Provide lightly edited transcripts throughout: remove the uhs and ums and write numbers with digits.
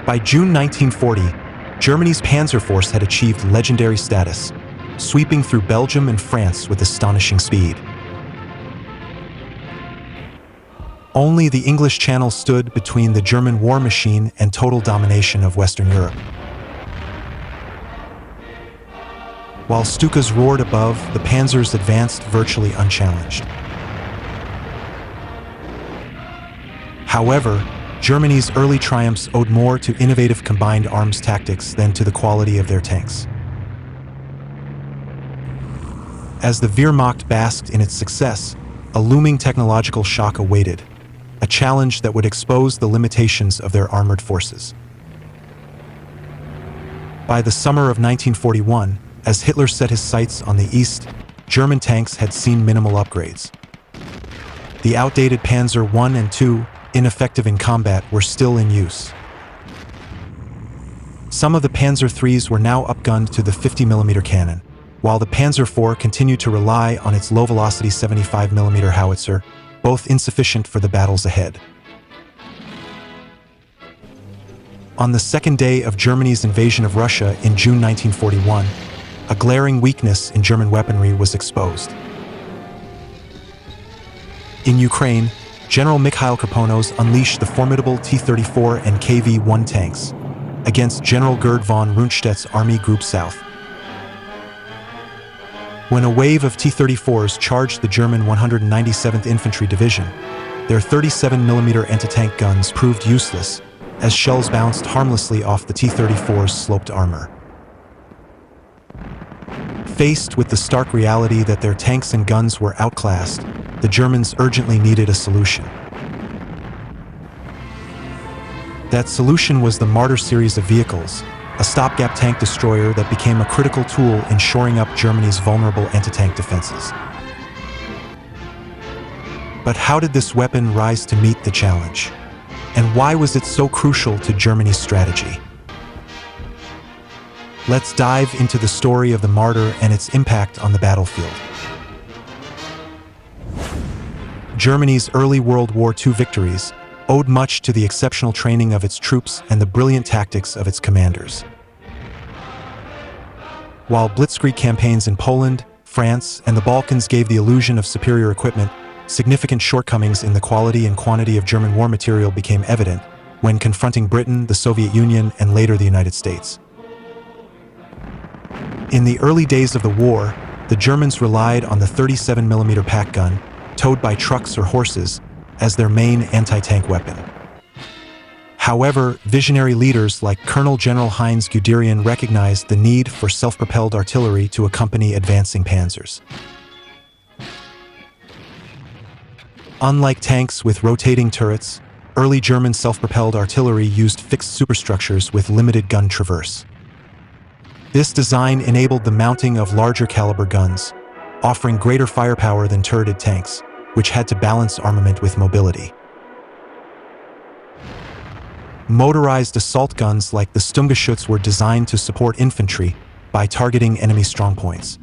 By June 1940, Germany's Panzer Force had achieved legendary status, sweeping through Belgium and France with astonishing speed. Only the English Channel stood between the German war machine and total domination of Western Europe. While Stukas roared above, the panzers advanced virtually unchallenged. However, Germany's early triumphs owed more to innovative combined arms tactics than to the quality of their tanks. As the Wehrmacht basked in its success, a looming technological shock awaited, a challenge that would expose the limitations of their armored forces. By the summer of 1941, as Hitler set his sights on the east, German tanks had seen minimal upgrades. The outdated Panzer I and II, ineffective in combat, were still in use. Some of the Panzer IIIs were now upgunned to the 50mm cannon, while the Panzer IV continued to rely on its low-velocity 75mm howitzer, both insufficient for the battles ahead. On the second day of Germany's invasion of Russia in June 1941, a glaring weakness in German weaponry was exposed. In Ukraine, General Mikhail Kirponos unleashed the formidable T-34 and KV-1 tanks against General Gerd von Rundstedt's Army Group South. When a wave of T-34s charged the German 197th Infantry Division, their 37mm anti-tank guns proved useless as shells bounced harmlessly off the T-34's sloped armor. Faced with the stark reality that their tanks and guns were outclassed, the Germans urgently needed a solution. That solution was the Marder series of vehicles, a stopgap tank destroyer that became a critical tool in shoring up Germany's vulnerable anti-tank defenses. But how did this weapon rise to meet the challenge? And why was it so crucial to Germany's strategy? Let's dive into the story of the Marder and its impact on the battlefield. Germany's early World War II victories owed much to the exceptional training of its troops and the brilliant tactics of its commanders. While blitzkrieg campaigns in Poland, France, and the Balkans gave the illusion of superior equipment, significant shortcomings in the quality and quantity of German war material became evident when confronting Britain, the Soviet Union, and later the United States. In the early days of the war, the Germans relied on the 37mm pack gun, towed by trucks or horses, as their main anti-tank weapon. However, visionary leaders like Colonel General Heinz Guderian recognized the need for self-propelled artillery to accompany advancing panzers. Unlike tanks with rotating turrets, early German self-propelled artillery used fixed superstructures with limited gun traverse. This design enabled the mounting of larger caliber guns, offering greater firepower than turreted tanks, which had to balance armament with mobility. Motorized assault guns like the Sturmgeschütz were designed to support infantry by targeting enemy strongpoints.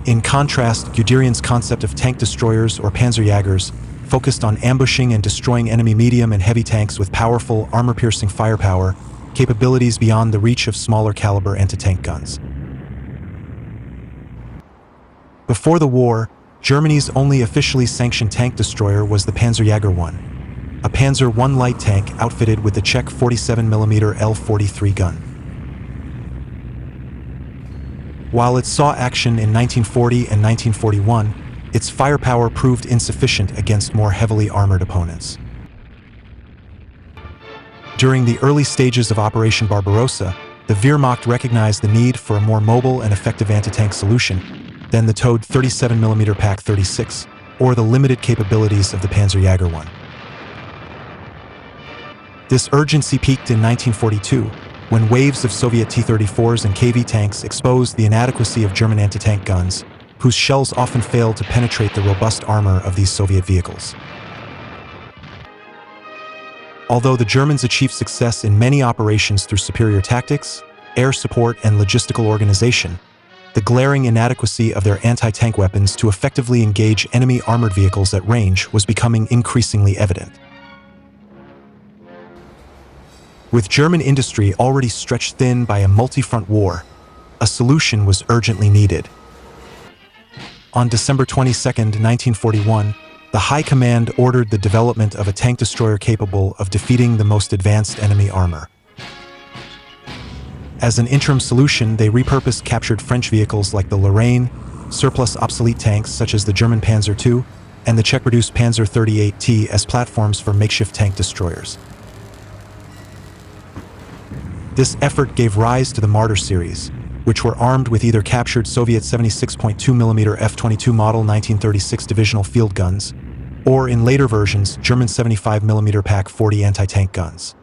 In contrast, Guderian's concept of tank destroyers or Panzerjägers focused on ambushing and destroying enemy medium and heavy tanks with powerful, armor-piercing firepower, capabilities beyond the reach of smaller caliber anti-tank guns. Before the war, Germany's only officially sanctioned tank destroyer was the Panzerjäger I, a Panzer I light tank outfitted with the Czech 47mm L-43 gun. While it saw action in 1940 and 1941, its firepower proved insufficient against more heavily armored opponents. During the early stages of Operation Barbarossa, the Wehrmacht recognized the need for a more mobile and effective anti-tank solution than the towed 37mm Pak 36, or the limited capabilities of the Panzerjäger I. This urgency peaked in 1942, when waves of Soviet T-34s and KV tanks exposed the inadequacy of German anti-tank guns, whose shells often failed to penetrate the robust armor of these Soviet vehicles. Although the Germans achieved success in many operations through superior tactics, air support, and logistical organization, the glaring inadequacy of their anti-tank weapons to effectively engage enemy armored vehicles at range was becoming increasingly evident. With German industry already stretched thin by a multi-front war, a solution was urgently needed. On December 22, 1941, the High Command ordered the development of a tank destroyer capable of defeating the most advanced enemy armor. As an interim solution, they repurposed captured French vehicles like the Lorraine, surplus obsolete tanks such as the German Panzer II, and the Czech-produced Panzer 38T as platforms for makeshift tank destroyers. This effort gave rise to the Marder series, which were armed with either captured Soviet 76.2mm F-22 model 1936 divisional field guns, or in later versions, German 75mm Pak-40 anti-tank guns.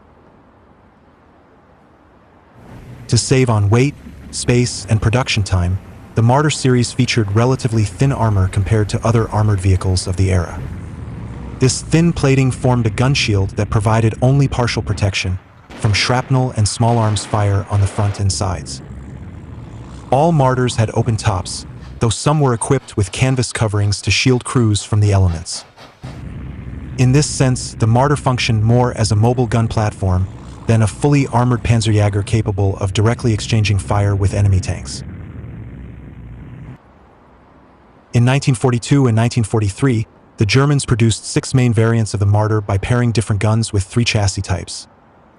To save on weight, space, and production time, the Marder series featured relatively thin armor compared to other armored vehicles of the era. This thin plating formed a gun shield that provided only partial protection from shrapnel and small arms fire on the front and sides. All Marders had open tops, though some were equipped with canvas coverings to shield crews from the elements. In this sense, the Marder functioned more as a mobile gun platform than a fully armored Panzerjäger capable of directly exchanging fire with enemy tanks. In 1942 and 1943, the Germans produced 6 main variants of the Marder by pairing different guns with 3 chassis types: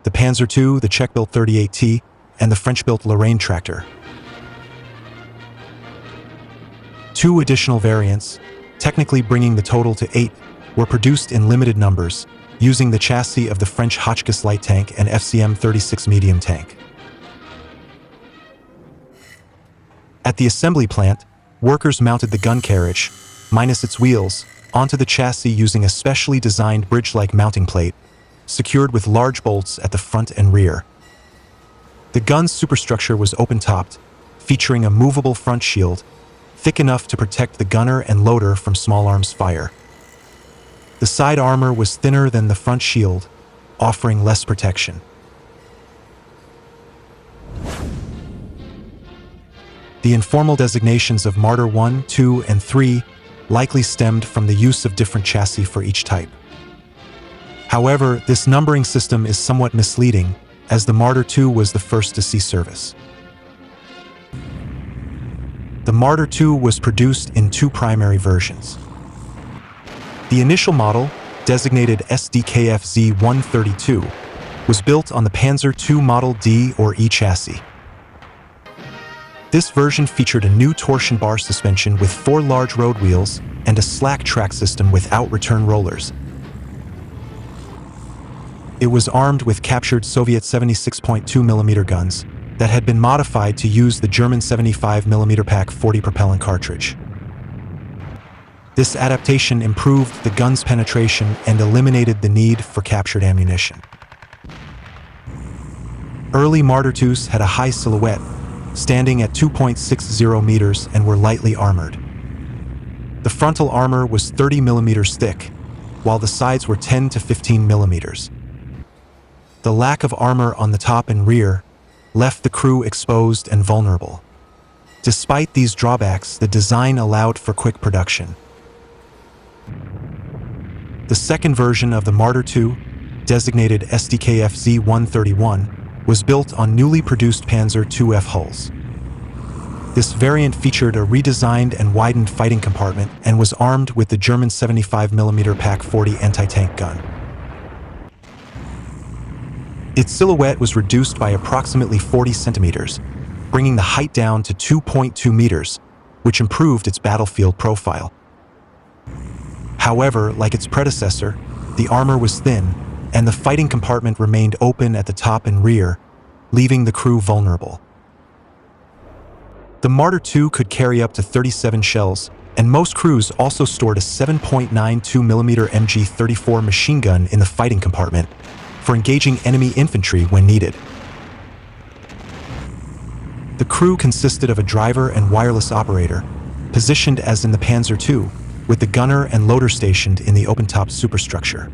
the Panzer II, the Czech-built 38T, and the French-built Lorraine tractor. 2 additional variants, technically bringing the total to 8, were produced in limited numbers, using the chassis of the French Hotchkiss light tank and FCM-36 medium tank. At the assembly plant, workers mounted the gun carriage, minus its wheels, onto the chassis using a specially designed bridge-like mounting plate, secured with large bolts at the front and rear. The gun's superstructure was open-topped, featuring a movable front shield, thick enough to protect the gunner and loader from small arms fire. The side armor was thinner than the front shield, offering less protection. The informal designations of Marder 1, 2, and 3 likely stemmed from the use of different chassis for each type. However, this numbering system is somewhat misleading, as the Marder 2 was the first to see service. The Marder 2 was produced in 2 primary versions. The initial model, designated SDKFZ-132, was built on the Panzer II Model D or E chassis. This version featured a new torsion bar suspension with 4 large road wheels and a slack track system without return rollers. It was armed with captured Soviet 76.2mm guns that had been modified to use the German 75mm Pak-40 propellant cartridge. This adaptation improved the gun's penetration and eliminated the need for captured ammunition. Early Marder IIs had a high silhouette, standing at 2.60 meters and were lightly armored. The frontal armor was 30 millimeters thick, while the sides were 10 to 15 millimeters. The lack of armor on the top and rear left the crew exposed and vulnerable. Despite these drawbacks, the design allowed for quick production. The second version of the Marder II, designated SDKFZ-131, was built on newly produced Panzer IIF hulls. This variant featured a redesigned and widened fighting compartment and was armed with the German 75mm Pak-40 anti-tank gun. Its silhouette was reduced by approximately 40 centimeters, bringing the height down to 2.2 meters, which improved its battlefield profile. However, like its predecessor, the armor was thin, and the fighting compartment remained open at the top and rear, leaving the crew vulnerable. The Marder II could carry up to 37 shells, and most crews also stored a 7.92mm MG-34 machine gun in the fighting compartment for engaging enemy infantry when needed. The crew consisted of a driver and wireless operator, positioned as in the Panzer II, with the gunner and loader stationed in the open-top superstructure.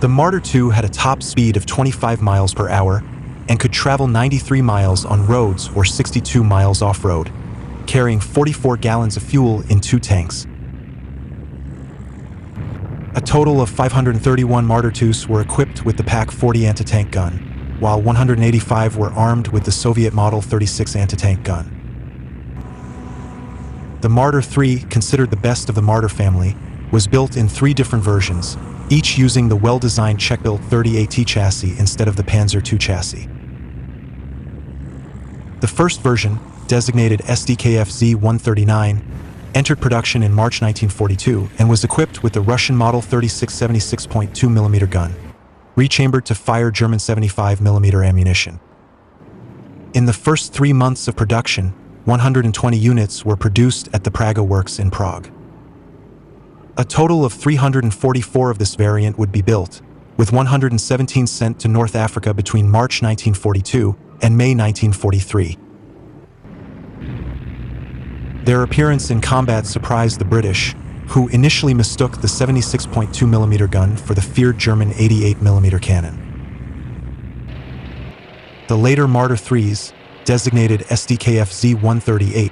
The Marder II had a top speed of 25 miles per hour and could travel 93 miles on roads or 62 miles off-road, carrying 44 gallons of fuel in 2 tanks. A total of 531 Marder IIs were equipped with the Pak-40 anti-tank gun, while 185 were armed with the Soviet Model 36 anti-tank gun. The Marder III, considered the best of the Marder family, was built in 3 different versions, each using the well-designed Czech-built 30AT chassis instead of the Panzer II chassis. The first version, designated SDKF Z-139, entered production in March 1942 and was equipped with the Russian Model 36 76.2mm gun, rechambered to fire German 75mm ammunition. In the first 3 months of production, 120 units were produced at the Praga Works in Prague. A total of 344 of this variant would be built, with 117 sent to North Africa between March 1942 and May 1943. Their appearance in combat surprised the British, who initially mistook the 76.2mm gun for the feared German 88mm cannon. The later Marder IIIs, designated SDKF Z-138,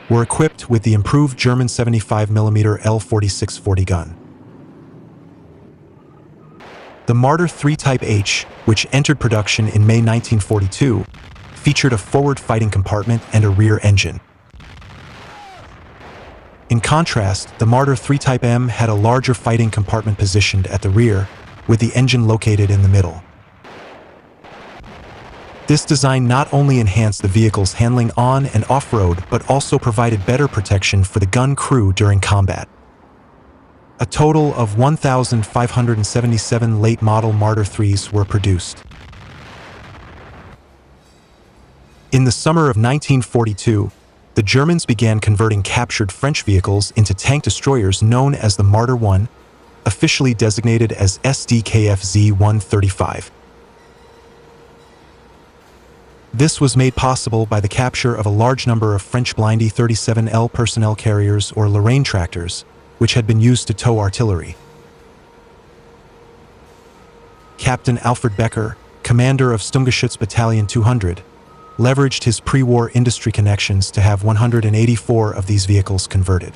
were equipped with the improved German 75mm L4640 gun. The Marder III Type H, which entered production in May 1942, featured a forward fighting compartment and a rear engine. In contrast, the Marder III Type M had a larger fighting compartment positioned at the rear, with the engine located in the middle. This design not only enhanced the vehicle's handling on and off-road, but also provided better protection for the gun crew during combat. A total of 1,577 late-model Marder IIIs were produced. In the summer of 1942, the Germans began converting captured French vehicles into tank destroyers known as the Marder I, officially designated as SDKF Z-135. This was made possible by the capture of a large number of French Blindy 37L personnel carriers or Lorraine tractors, which had been used to tow artillery. Captain Alfred Becker, commander of Sturmgeschütz Battalion 200, leveraged his pre-war industry connections to have 184 of these vehicles converted.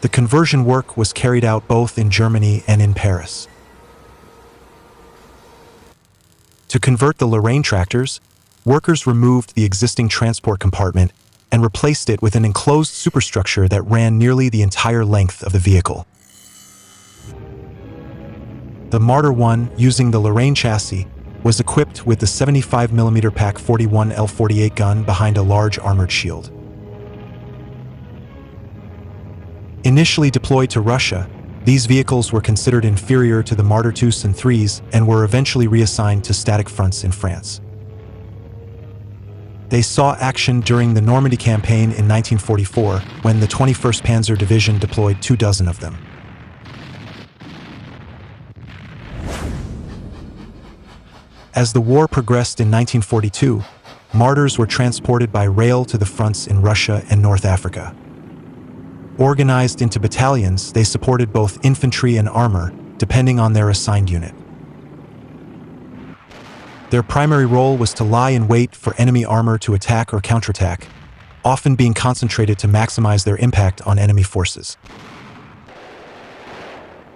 The conversion work was carried out both in Germany and in Paris. To convert the Lorraine tractors, workers removed the existing transport compartment and replaced it with an enclosed superstructure that ran nearly the entire length of the vehicle. The Marder I, using the Lorraine chassis, was equipped with the 75mm Pak-41 L48 gun behind a large armored shield. Initially deployed to Russia, these vehicles were considered inferior to the Marder IIs and IIIs and were eventually reassigned to static fronts in France. They saw action during the Normandy campaign in 1944, when the 21st Panzer Division deployed 24 of them. As the war progressed in 1942, Marders were transported by rail to the fronts in Russia and North Africa. Organized into battalions, they supported both infantry and armor, depending on their assigned unit. Their primary role was to lie in wait for enemy armor to attack or counterattack, often being concentrated to maximize their impact on enemy forces.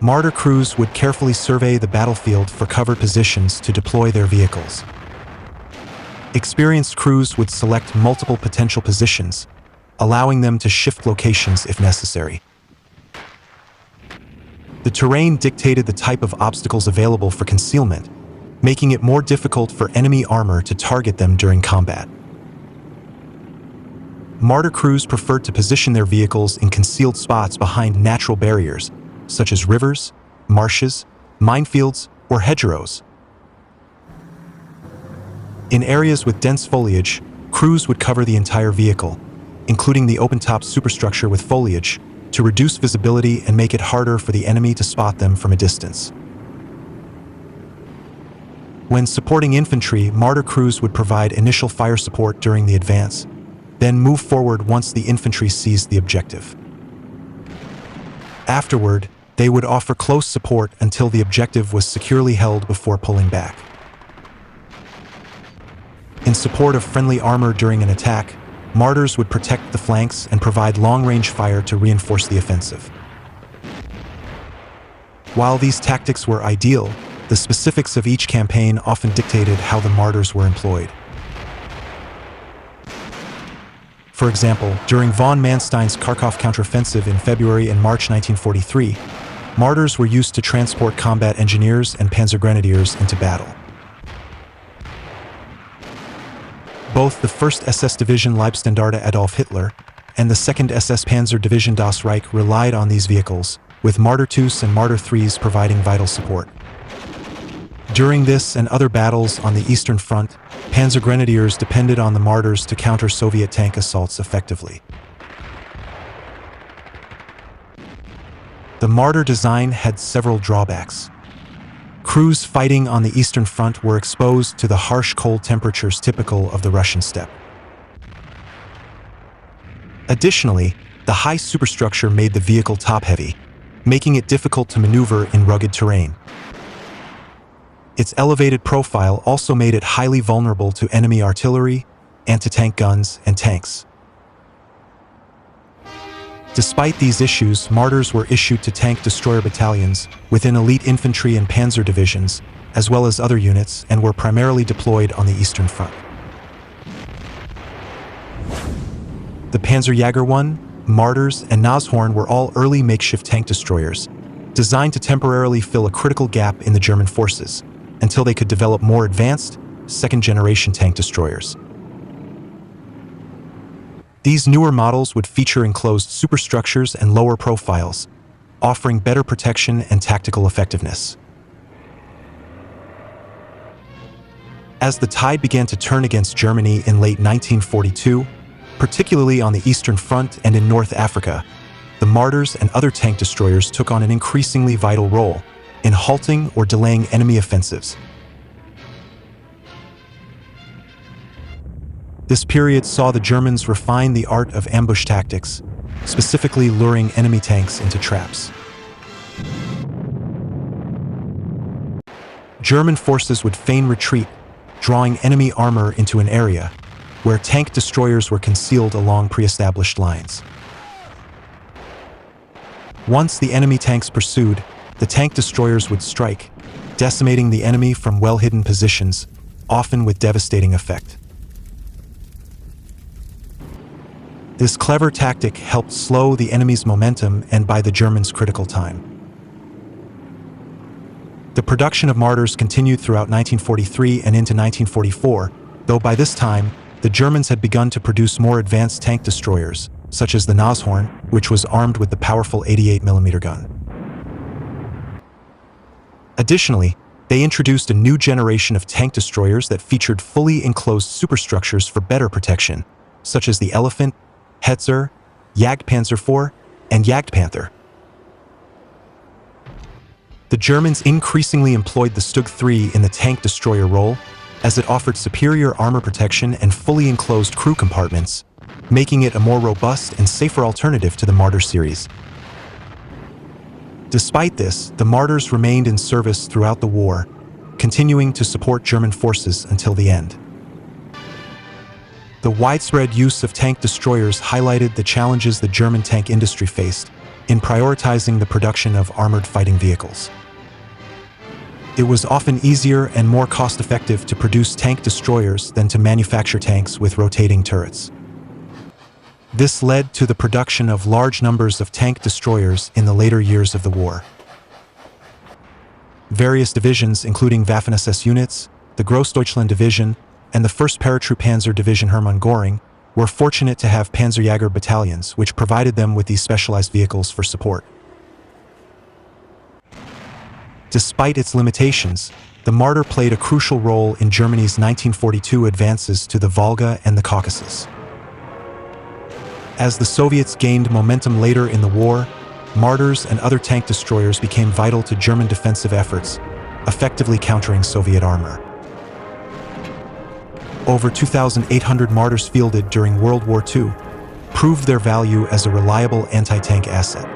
Marder crews would carefully survey the battlefield for covered positions to deploy their vehicles. Experienced crews would select multiple potential positions, allowing them to shift locations if necessary. The terrain dictated the type of obstacles available for concealment, making it more difficult for enemy armor to target them during combat. Marder crews preferred to position their vehicles in concealed spots behind natural barriers, such as rivers, marshes, minefields, or hedgerows. In areas with dense foliage, crews would cover the entire vehicle, including the open-top superstructure with foliage, to reduce visibility and make it harder for the enemy to spot them from a distance. When supporting infantry, Marder crews would provide initial fire support during the advance, then move forward once the infantry seized the objective. Afterward, they would offer close support until the objective was securely held before pulling back. In support of friendly armor during an attack, Marders would protect the flanks and provide long-range fire to reinforce the offensive. While these tactics were ideal, the specifics of each campaign often dictated how the Marders were employed. For example, during von Manstein's Kharkov counteroffensive in February and March 1943, Marders were used to transport combat engineers and panzer grenadiers into battle. Both the 1st SS Division Leibstandarte Adolf Hitler and the 2nd SS Panzer Division Das Reich relied on these vehicles, with Marder IIs and Marder IIIs providing vital support. During this and other battles on the Eastern Front, Panzer Grenadiers depended on the Marders to counter Soviet tank assaults effectively. The Marder design had several drawbacks. Crews fighting on the Eastern Front were exposed to the harsh cold temperatures typical of the Russian steppe. Additionally, the high superstructure made the vehicle top-heavy, making it difficult to maneuver in rugged terrain. Its elevated profile also made it highly vulnerable to enemy artillery, anti-tank guns, and tanks. Despite these issues, Marders were issued to tank destroyer battalions within elite infantry and panzer divisions, as well as other units, and were primarily deployed on the Eastern Front. The Panzerjäger I, Marders, and Nashorn were all early makeshift tank destroyers, designed to temporarily fill a critical gap in the German forces, until they could develop more advanced, second-generation tank destroyers. These newer models would feature enclosed superstructures and lower profiles, offering better protection and tactical effectiveness. As the tide began to turn against Germany in late 1942, particularly on the Eastern Front and in North Africa, the Marders and other tank destroyers took on an increasingly vital role in halting or delaying enemy offensives. This period saw the Germans refine the art of ambush tactics, specifically luring enemy tanks into traps. German forces would feign retreat, drawing enemy armor into an area where tank destroyers were concealed along pre-established lines. Once the enemy tanks pursued, the tank destroyers would strike, decimating the enemy from well-hidden positions, often with devastating effect. This clever tactic helped slow the enemy's momentum and buy the Germans critical time. The production of Marders continued throughout 1943 and into 1944, though by this time, the Germans had begun to produce more advanced tank destroyers, such as the Nashorn, which was armed with the powerful 88mm gun. Additionally, they introduced a new generation of tank destroyers that featured fully enclosed superstructures for better protection, such as the Elephant, Hetzer, Jagdpanzer IV, and Jagdpanther. The Germans increasingly employed the Stug 3 in the tank destroyer role, as it offered superior armor protection and fully enclosed crew compartments, making it a more robust and safer alternative to the Marder series. Despite this, the Marders remained in service throughout the war, continuing to support German forces until the end. The widespread use of tank destroyers highlighted the challenges the German tank industry faced in prioritizing the production of armored fighting vehicles. It was often easier and more cost-effective to produce tank destroyers than to manufacture tanks with rotating turrets. This led to the production of large numbers of tank destroyers in the later years of the war. Various divisions, including Waffen-SS units, the Großdeutschland Division, and the 1st Paratroop Panzer Division Hermann Göring, were fortunate to have Panzerjäger battalions, which provided them with these specialized vehicles for support. Despite its limitations, the Marder played a crucial role in Germany's 1942 advances to the Volga and the Caucasus. As the Soviets gained momentum later in the war, Marders and other tank destroyers became vital to German defensive efforts, effectively countering Soviet armor. Over 2,800 Marders fielded during World War II proved their value as a reliable anti-tank asset.